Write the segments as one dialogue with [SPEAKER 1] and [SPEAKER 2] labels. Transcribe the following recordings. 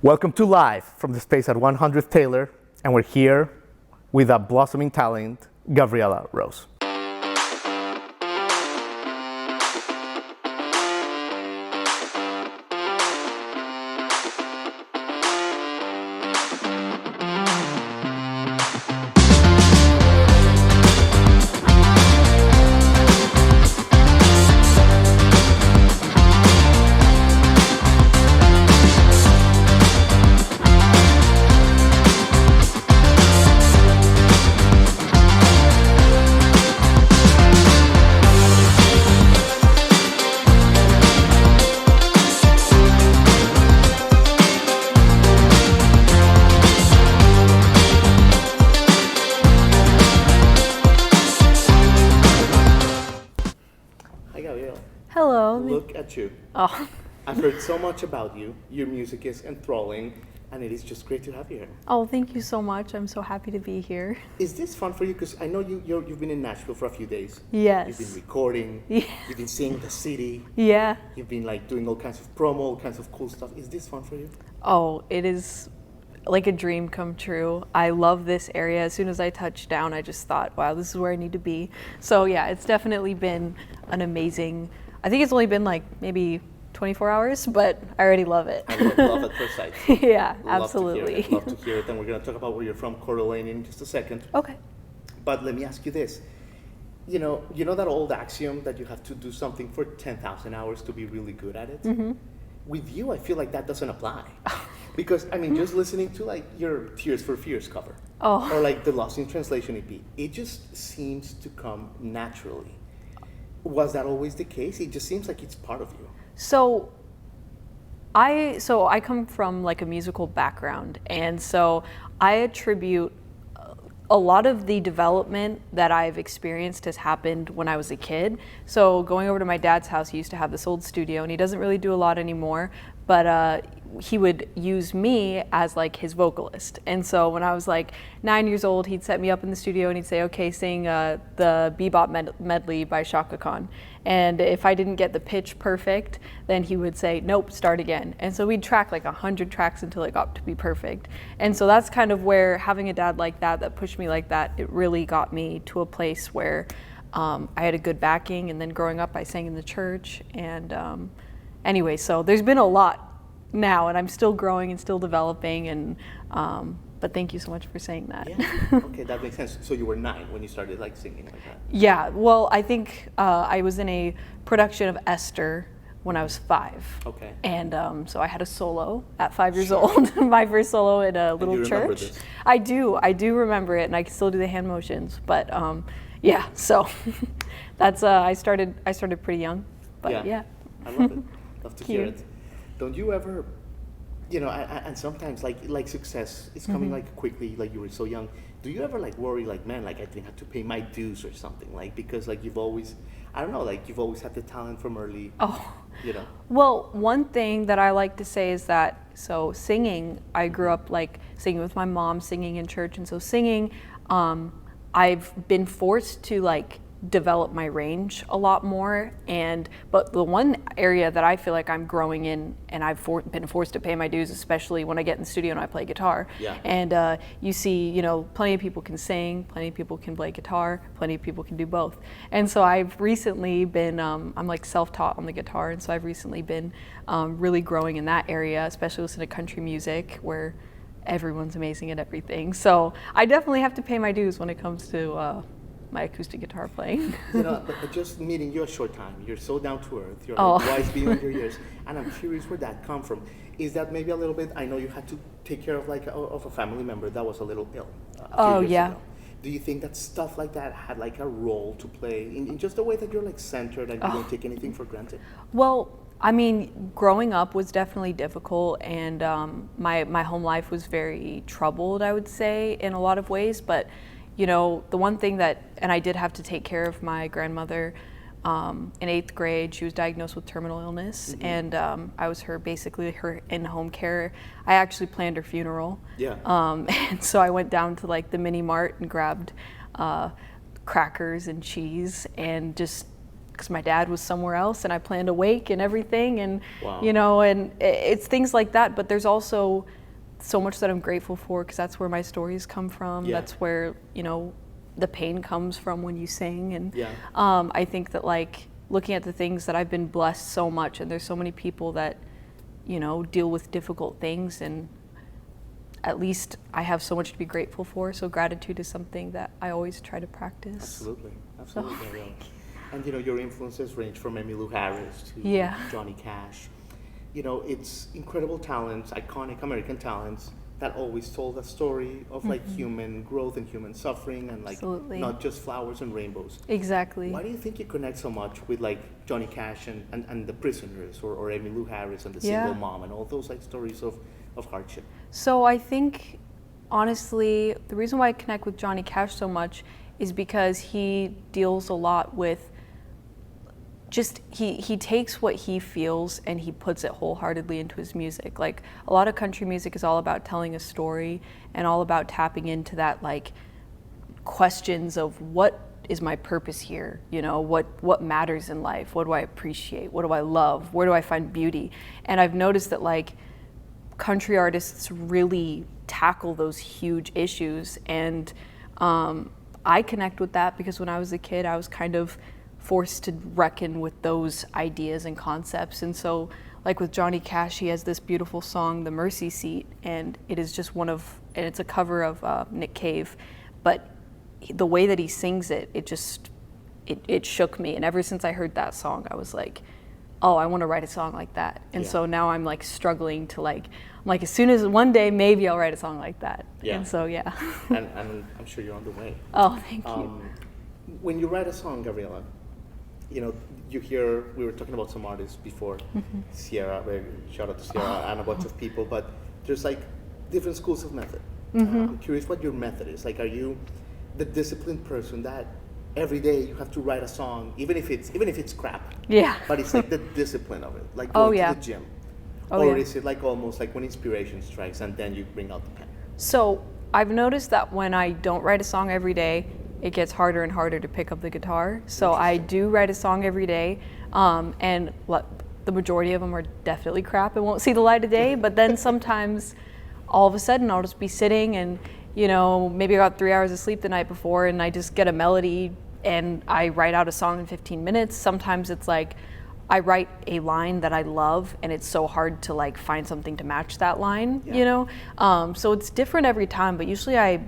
[SPEAKER 1] Welcome to Live from the space at 100th Taylor, and we're here with a blossoming talent, Gabriella Rose.
[SPEAKER 2] Hello.
[SPEAKER 1] Look at you.
[SPEAKER 2] Oh.
[SPEAKER 1] I've heard so much about you. Your music is enthralling, and it is just great to have you here.
[SPEAKER 2] Oh, thank you so much. I'm so happy to be here.
[SPEAKER 1] Is this fun for you? Because I know you've been in Nashville for a few days.
[SPEAKER 2] Yes.
[SPEAKER 1] You've been recording.
[SPEAKER 2] Yeah.
[SPEAKER 1] You've been seeing the city.
[SPEAKER 2] Yeah.
[SPEAKER 1] You've been like doing all kinds of promo, all kinds of cool stuff. Is this fun for you?
[SPEAKER 2] Oh, it is like a dream come true. I love this area. As soon as I touched down, I just thought, wow, this is where I need to be. So yeah, it's definitely been an amazing, I think it's only been like maybe 24 hours, but I already love it.
[SPEAKER 1] I love at first sight.
[SPEAKER 2] Yeah,
[SPEAKER 1] Love
[SPEAKER 2] absolutely.
[SPEAKER 1] Love to hear it. And we're going to talk about where you're from, Coeur in just a second.
[SPEAKER 2] Okay.
[SPEAKER 1] But let me ask you this. You know that old axiom that you have to do something for 10,000 hours to be really good at it? Mm-hmm. With you, I feel like that doesn't apply. Because, I mean, just listening to like your Tears for Fears cover, or like the Lost in Translation EP, it just seems to come naturally. Was that always the case? It just seems like it's part of you.
[SPEAKER 2] So I come from like a musical background, and so I attribute a lot of the development that I've experienced has happened when I was a kid. So going over to my dad's house, he used to have this old studio, and he doesn't really do a lot anymore, but he would use me as like his vocalist. And so when I was like 9 years old, he'd set me up in the studio and he'd say, okay, sing the Bebop medley by Shaka Khan. And if I didn't get the pitch perfect, then he would say, nope, start again. And so we'd track like 100 tracks until it got to be perfect. And so that's kind of where having a dad like that pushed me like that, it really got me to a place where I had a good backing. And then growing up, I sang in the church. And anyway, so there's been a lot now, and I'm still growing and still developing, and but thank you so much for saying that.
[SPEAKER 1] Yeah. Okay, that makes sense. So you were 9 when you started like singing like that?
[SPEAKER 2] Yeah, well, I think I was in a production of Esther when I was 5.
[SPEAKER 1] Okay.
[SPEAKER 2] And so I had a solo at 5 years old, my first solo in a little church.
[SPEAKER 1] This?
[SPEAKER 2] I do remember it, and I can still do the hand motions, but yeah, so that's I started pretty young, but yeah.
[SPEAKER 1] I love it. Love to hear it. Don't you ever, and sometimes like success is coming like quickly, like you were so young. Do you ever like worry like, man, like I didn't have to pay my dues or something, like because like you've always, I don't know, like you've always had the talent from early.
[SPEAKER 2] Oh. Well, one thing that I like to say is that, so singing, I grew up like singing with my mom, singing in church, and so singing, I've been forced to like develop my range a lot more, but the one area that I feel like I'm growing in, and I've been forced to pay my dues, especially when I get in the studio and I play guitar.
[SPEAKER 1] Yeah.
[SPEAKER 2] And you see, plenty of people can sing, plenty of people can play guitar, plenty of people can do both. And so I've recently been, I'm like self-taught on the guitar, and so I've recently been really growing in that area, especially listening to country music where everyone's amazing at everything. So I definitely have to pay my dues when it comes to my acoustic guitar playing.
[SPEAKER 1] But just meeting you a short time, you're so down to earth, you're like wise beyond your years, and I'm curious where that come from. Is that maybe a little bit, I know you had to take care of like of a family member that was a little ill a few years ago. Do you think that stuff like that had like a role to play in just the way that you're like centered and you don't take anything for granted?
[SPEAKER 2] Well, I mean, growing up was definitely difficult, and my home life was very troubled, I would say, in a lot of ways, but the one thing that, and I did have to take care of my grandmother in 8th grade. She was diagnosed with terminal illness, and I was basically her in-home care. I actually planned her funeral.
[SPEAKER 1] Yeah.
[SPEAKER 2] And so I went down to like the mini mart and grabbed crackers and cheese and just because my dad was somewhere else and I planned a wake and everything, and
[SPEAKER 1] Wow.
[SPEAKER 2] you know, and it's things like that. But there's also so much that I'm grateful for, because that's where my stories come from.
[SPEAKER 1] Yeah.
[SPEAKER 2] That's where, you know, the pain comes from when you sing. And
[SPEAKER 1] Yeah.
[SPEAKER 2] I think that, like, looking at the things that I've been blessed so much, and there's so many people that, you know, deal with difficult things, and at least I have so much to be grateful for. So gratitude is something that I always try to practice.
[SPEAKER 1] Absolutely, Gabriella. And you know, your influences range from Emmylou Harris to
[SPEAKER 2] Yeah.
[SPEAKER 1] Johnny Cash. You know, it's incredible talents, iconic American talents that always told a story of like human growth and human suffering, and like
[SPEAKER 2] Absolutely.
[SPEAKER 1] not just flowers and rainbows.
[SPEAKER 2] Exactly.
[SPEAKER 1] Why do you think you connect so much with like Johnny Cash and the Prisoners, or Emmylou Harris and the
[SPEAKER 2] Yeah.
[SPEAKER 1] Single Mom, and all those like stories of hardship?
[SPEAKER 2] So I think, honestly, the reason why I connect with Johnny Cash so much is because he deals a lot with just, he takes what he feels and he puts it wholeheartedly into his music. Like, a lot of country music is all about telling a story and all about tapping into that, like, questions of what is my purpose here? You know, what matters in life? What do I appreciate? What do I love? Where do I find beauty? And I've noticed that, like, country artists really tackle those huge issues, and I connect with that because when I was a kid, I was kind of forced to reckon with those ideas and concepts. And so, like with Johnny Cash, he has this beautiful song, The Mercy Seat, and it is just and it's a cover of Nick Cave, but the way that he sings it, it shook me. And ever since I heard that song, I was like, oh, I want to write a song like that. And
[SPEAKER 1] Yeah.
[SPEAKER 2] so now I'm like struggling to I'm like, as soon as one day, maybe I'll write a song like that.
[SPEAKER 1] Yeah.
[SPEAKER 2] And so, yeah.
[SPEAKER 1] And I'm sure you're on the way.
[SPEAKER 2] Oh, thank you.
[SPEAKER 1] When you write a song, Gabriella, you know, we were talking about some artists before, Sierra, shout out to Sierra, and a bunch of people, but there's like different schools of method. I'm curious what your method is. Like, are you the disciplined person that every day you have to write a song, even if it's crap?
[SPEAKER 2] Yeah.
[SPEAKER 1] But it's like the discipline of it, like
[SPEAKER 2] Oh,
[SPEAKER 1] going
[SPEAKER 2] yeah.
[SPEAKER 1] to the gym.
[SPEAKER 2] Oh,
[SPEAKER 1] or
[SPEAKER 2] yeah.
[SPEAKER 1] is it like almost like when inspiration strikes and then you bring out the pen?
[SPEAKER 2] So I've noticed that when I don't write a song every day, it gets harder and harder to pick up the guitar. So I do write a song every day, and the majority of them are definitely crap and won't see the light of day. But then sometimes, all of a sudden, I'll just be sitting and, you know, maybe I got 3 hours of sleep the night before, and I just get a melody and I write out a song in 15 minutes. Sometimes it's like I write a line that I love, and it's so hard to like find something to match that line, you know? So it's different every time, but usually I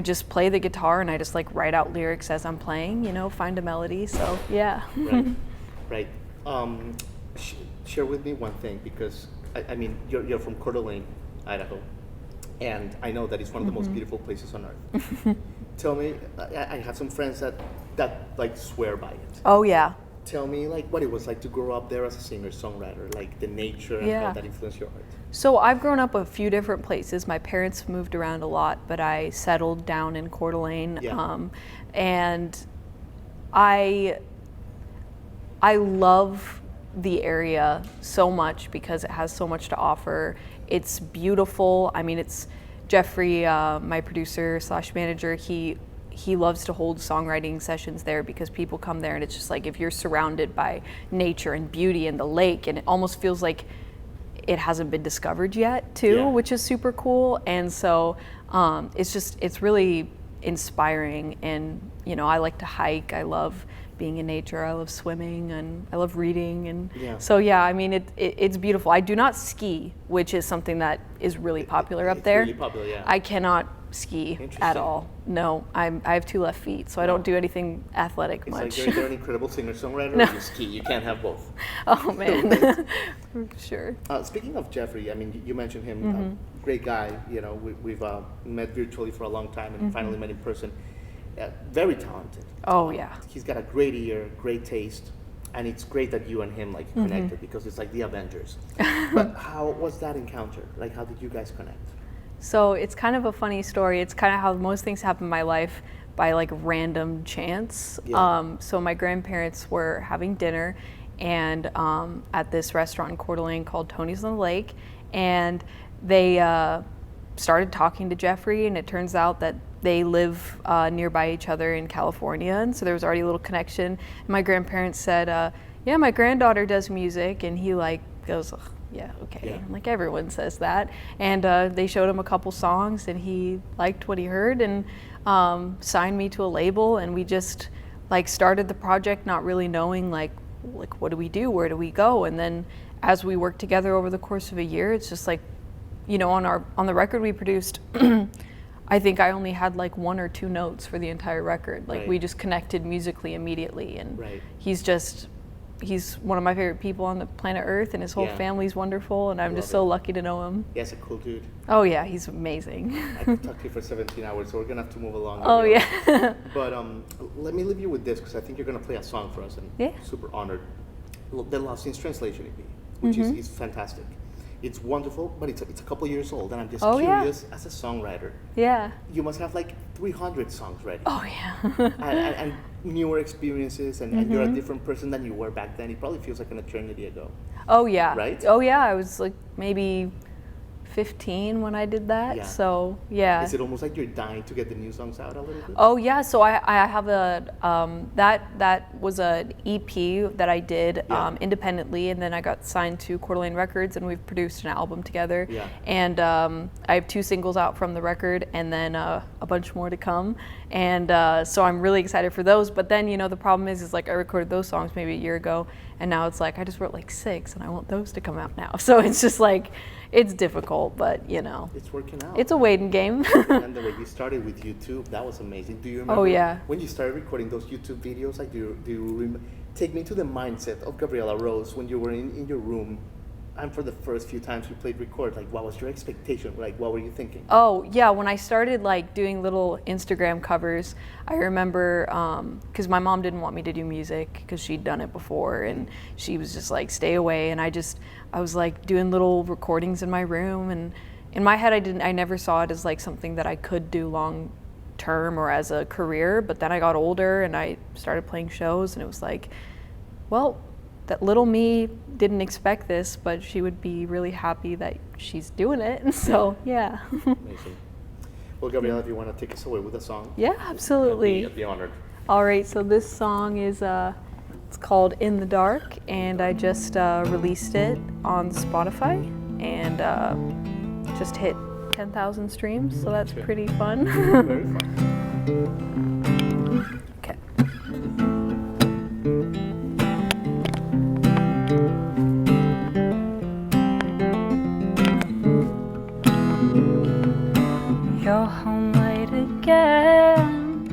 [SPEAKER 2] just play the guitar and I just like write out lyrics as I'm playing, you know, find a melody. So yeah.
[SPEAKER 1] Right. Share with me one thing, because I mean, you're from Coeur, Idaho, and I know that it's one of the most beautiful places on earth. Tell me, I have some friends that like swear by it.
[SPEAKER 2] Oh yeah.
[SPEAKER 1] Tell me like what it was like to grow up there as a singer-songwriter, like the nature and how that influenced your art.
[SPEAKER 2] So I've grown up a few different places. My parents moved around a lot, but I settled down in Coeur d'Alene. And I love the area so much because it has so much to offer. It's beautiful. I mean, it's Jeffrey, my producer / manager, he loves to hold songwriting sessions there because people come there and it's just like, if you're surrounded by nature and beauty and the lake, and it almost feels like it hasn't been discovered yet too, which is super cool. And so it's really inspiring. And, you know, I like to hike. I love being in nature. I love swimming and I love reading. And so, yeah, I mean, it's beautiful. I do not ski, which is something that is really popular up there.
[SPEAKER 1] Really popular, yeah.
[SPEAKER 2] I cannot ski at all. No, I have 2 left feet, so I don't do anything athletic much.
[SPEAKER 1] It's like you're an incredible singer-songwriter or you ski. You can't have both.
[SPEAKER 2] Oh, man. Sure.
[SPEAKER 1] Speaking of Jeffrey, I mean, you mentioned him, great guy. You know, we've met virtually for a long time and finally met in person. Very talented.
[SPEAKER 2] Oh, yeah.
[SPEAKER 1] He's got a great ear, great taste, and it's great that you and him like connected because it's like the Avengers. But how was that encounter? Like, how did you guys connect?
[SPEAKER 2] So it's kind of a funny story. It's kind of how most things happen in my life, by like random chance. So my grandparents were having dinner and at this restaurant in Coeur d'Alene called Tony's on the Lake, and they started talking to Jeffrey, and it turns out that they live nearby each other in California, and so there was already a little connection. And my grandparents said, yeah, my granddaughter does music, and he like goes, "Ugh, yeah, okay."
[SPEAKER 1] Yeah.
[SPEAKER 2] Like everyone says that. And they showed him a couple songs, and he liked what he heard, and signed me to a label, and we just like started the project not really knowing like what do we do, where do we go, and then as we worked together over the course of a year, it's just like, you know, on the record we produced, I think I only had like 1 or 2 notes for the entire record. Like we just connected musically immediately, and he's one of my favorite people on the planet Earth, and his whole family's wonderful, and I'm just so lucky to know him.
[SPEAKER 1] Yeah, he's a cool dude.
[SPEAKER 2] Oh yeah, he's amazing.
[SPEAKER 1] I could talk to you for 17 hours, so we're gonna have to move along.
[SPEAKER 2] Oh yeah.
[SPEAKER 1] But let me leave you with this, because I think you're gonna play a song for us, and I'm super honored. The Lost in Translation EP, which is fantastic. It's wonderful, but it's a couple years old, and I'm just curious, as a songwriter, you must have like 300 songs ready.
[SPEAKER 2] Oh yeah.
[SPEAKER 1] and newer experiences, and you're a different person than you were back then. It probably feels like an eternity ago.
[SPEAKER 2] Oh yeah.
[SPEAKER 1] Right?
[SPEAKER 2] Oh yeah, I was like maybe 15 when I did that.
[SPEAKER 1] Yeah.
[SPEAKER 2] So yeah.
[SPEAKER 1] Is it almost like you're dying to get the new songs out a little bit?
[SPEAKER 2] Oh yeah, so I have a that was an EP that I did independently, and then I got signed to Coeur d'Alene Records, and we've produced an album together.
[SPEAKER 1] Yeah.
[SPEAKER 2] And I have 2 singles out from the record, and then a bunch more to come. And so I'm really excited for those. But then, you know, the problem is like I recorded those songs maybe a year ago, and now it's like I just wrote like 6, and I want those to come out now. So it's just like, it's difficult, but you know,
[SPEAKER 1] it's working out.
[SPEAKER 2] It's a waiting game.
[SPEAKER 1] And the way you started with YouTube, that was amazing. Do you remember when you started recording those YouTube videos? Like, take me to the mindset of Gabriella Rose when you were in your room, and for the first few times you played record. Like, what was your expectation? Like, what were you thinking?
[SPEAKER 2] Oh yeah, when I started like doing little Instagram covers, I remember because my mom didn't want me to do music because she'd done it before, and she was just like, stay away. And I was like doing little recordings in my room, and in my head I never saw it as like something that I could do long term or as a career. But then I got older and I started playing shows, and it was like, well, that little me didn't expect this, but she would be really happy that she's doing it. And so yeah.
[SPEAKER 1] Amazing. Well, Gabriella, if you want to take us away with a song.
[SPEAKER 2] Yeah, absolutely.
[SPEAKER 1] I'd be honored.
[SPEAKER 2] All right, so this song is it's called In the Dark, and I just released it on Spotify, and just hit 10,000 streams, so that's pretty fun.
[SPEAKER 1] Very fun.
[SPEAKER 2] Okay. You're home late again,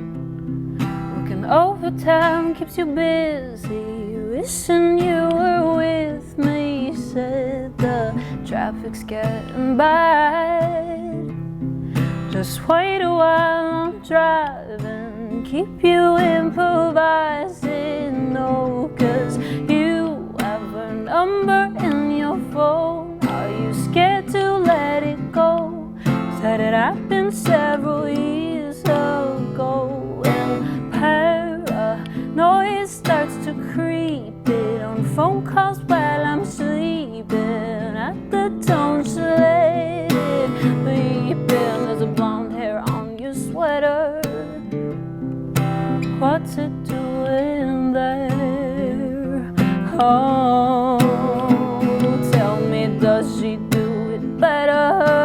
[SPEAKER 2] working overtime keeps you busy, wishing you were with me. Said the traffic's getting bad, just wait a while, I'm driving, keep you improvising. No, 'cause you have a number in your phone, are you scared to let it go? Said it happened several years ago, and paranoia starts to creep in on phone calls while I'm sleeping. At the tone she let it beep in. There's a blonde hair on your sweater, what's it doing there? Oh, tell me, does she do it better?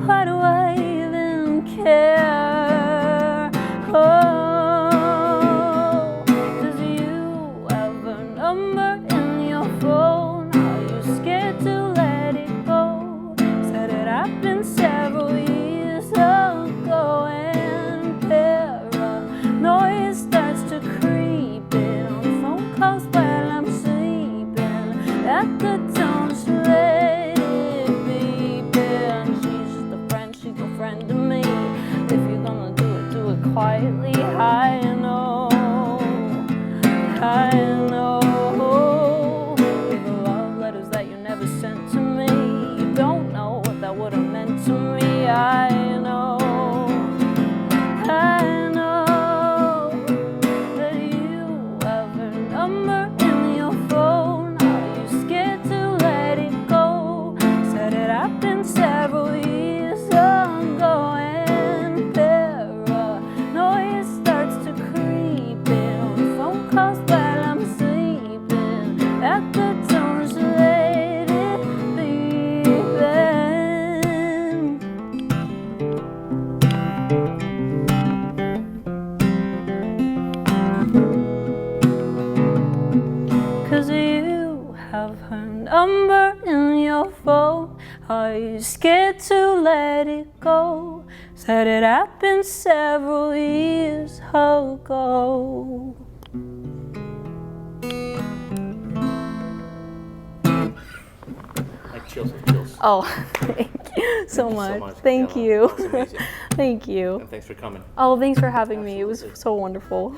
[SPEAKER 2] Why do I even care? Oh, does you have a number in your phone? Are you scared to let it go? Said it happened several years ago, and paranoia starts to creep in on phone calls while I'm sleeping. At the tone she let it be.
[SPEAKER 3] number in your phone. Are you scared to let it go? Said it happened several years ago.
[SPEAKER 1] Like chills of chills.
[SPEAKER 3] Oh, thank you so much. Thank
[SPEAKER 1] Gabriella.
[SPEAKER 3] you.
[SPEAKER 1] That was amazing.
[SPEAKER 3] Thank you.
[SPEAKER 1] And thanks for coming.
[SPEAKER 3] Oh, thanks for having me. It was
[SPEAKER 1] Absolutely.
[SPEAKER 3] so wonderful.